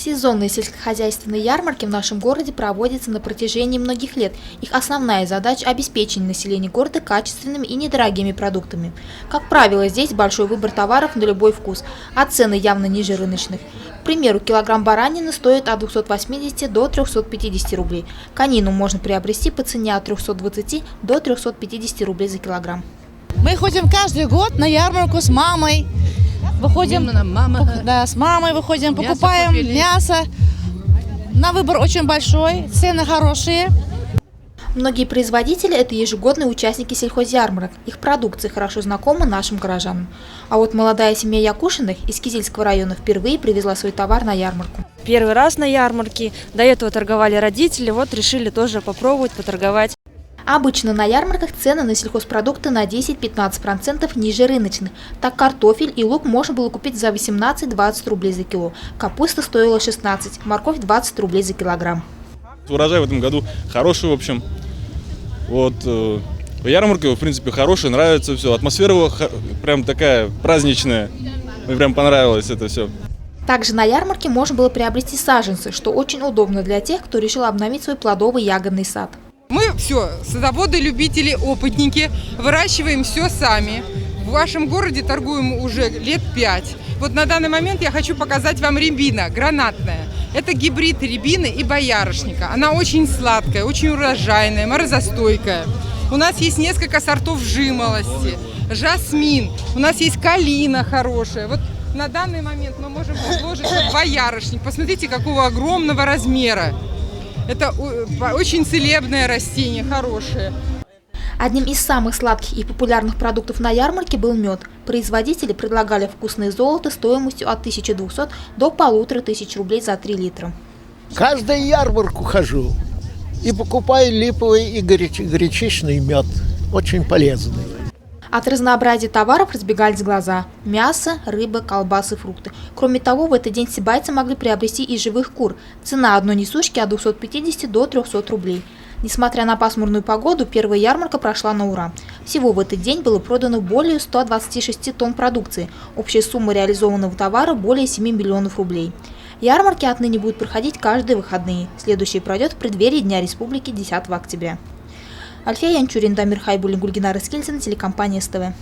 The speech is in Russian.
Сезонные сельскохозяйственные ярмарки в нашем городе проводятся на протяжении многих лет. Их основная задача – обеспечение населения города качественными и недорогими продуктами. Как правило, здесь большой выбор товаров на любой вкус, а цены явно ниже рыночных. К примеру, килограмм баранины стоит от 280 до 350 рублей. Конину можно приобрести по цене от 320 до 350 рублей за килограмм. Мы ходим каждый год на ярмарку с мамой. Выходим, с мамой выходим, покупаем мясо. На выбор очень большой, цены хорошие. Многие производители – это ежегодные участники сельхозярмарок. Их продукция хорошо знакома нашим горожанам. А вот молодая семья Якушиных из Кизильского района впервые привезла свой товар на ярмарку. Первый раз на ярмарке. До этого торговали родители, вот решили тоже попробовать поторговать. Обычно на ярмарках цены на сельхозпродукты на 10-15% ниже рыночных. Так картофель и лук можно было купить за 18-20 рублей за кило. Капуста стоила 16, морковь 20 рублей за килограмм. Урожай в этом году хороший, в общем. Вот, ярмарка, в принципе, хорошая, нравится все. Атмосфера прям такая праздничная. Мне прям понравилось это все. Также на ярмарке можно было приобрести саженцы, что очень удобно для тех, кто решил обновить свой плодовый ягодный сад. Мы все, садоводы, любители, опытники, выращиваем все сами. В вашем городе торгуем уже лет 5. Вот на данный момент я хочу показать вам рябина гранатная. Это гибрид рябины и боярышника. Она очень сладкая, очень урожайная, морозостойкая. У нас есть несколько сортов жимолости, жасмин, у нас есть калина хорошая. Вот на данный момент мы можем предложить боярышник. Посмотрите, какого огромного размера. Это очень целебное растение, хорошее. Одним из самых сладких и популярных продуктов на ярмарке был мед. Производители предлагали вкусное золото стоимостью от 1200 до 1500 рублей за 3 литра. Каждую ярмарку хожу и покупаю липовый и горячичный мед. Очень полезный. От разнообразия товаров разбегались глаза – мясо, рыба, колбасы, фрукты. Кроме того, в этот день сибайцы могли приобрести и живых кур. Цена одной несушки от 250 до 300 рублей. Несмотря на пасмурную погоду, первая ярмарка прошла на ура. Всего в этот день было продано более 126 тонн продукции. Общая сумма реализованного товара – более 7 миллионов рублей. Ярмарки отныне будут проходить каждые выходные. Следующий пройдет в преддверии Дня Республики 10 октября. Альфия Янчурин, Дамир Хайбулин, Гульгинар Искельцин, телекомпания СТВ.